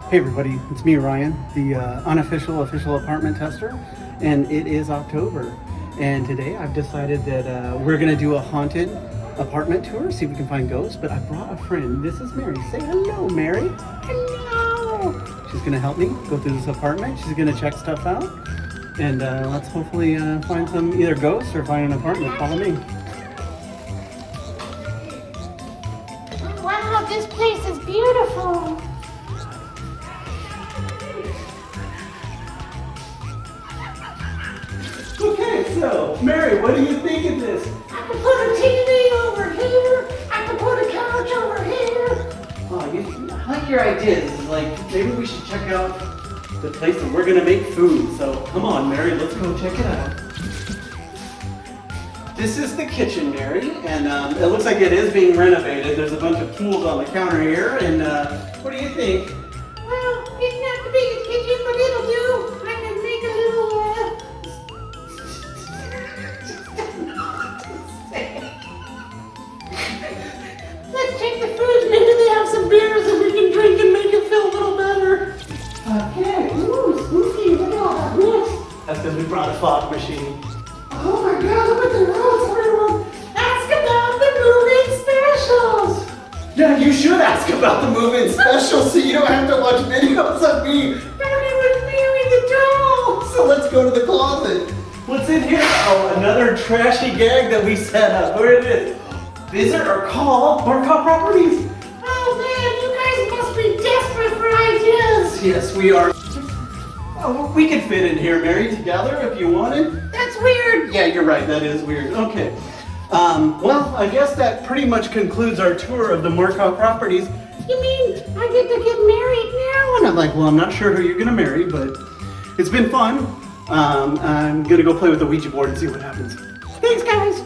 Hey everybody, it's me Ryan, the Unofficial Official Apartment Tester, and it is October. And today I've decided that we're gonna do a haunted apartment tour, see if we can find ghosts. But I brought a friend. This is Mary. Say hello, Mary. Hello. She's gonna help me go through this apartment. She's gonna check stuff out, and let's hopefully find some either ghosts or find an apartment. Follow me. Wow, this place is beautiful. Okay, so Mary, what do you think of this? I could put a TV over here. I could put a couch over here. Oh, I like your ideas. Like, maybe we should check out the place that we're gonna make food. So come on, Mary, let's go check it out. This is the kitchen, Mary, and it looks like it is being renovated. There's a bunch of tools on the counter here, and what do you think? Well, it's not the biggest kitchen, but it'll do. I can make a little, Let's check the fridge. Maybe they have some beers that we can drink and make it feel a little better. Okay. Ooh, spooky. Look at all that mess. That's because we brought a fog machine. Oh my God, look at the rules, everyone. Ask about the moving specials. Yeah, you should ask about the move-in special so you don't have to watch videos of me. Daddy was wearing the doll. So let's go to the closet. What's in here? Oh, another trashy gag that we set up. Where it is? Visit or call Markov Properties. Oh man, you guys must be desperate for ideas. Yes, we are. Oh, we could fit in here, Mary, together if you wanted. That's weird. Yeah, you're right. That is weird. Okay. Well, I guess that pretty much concludes our tour of the Markov Properties. You mean I get to get married now? And I'm like, well, I'm not sure who you're gonna marry, but it's been fun. I'm gonna go play with the Ouija board and see what happens. Thanks, guys.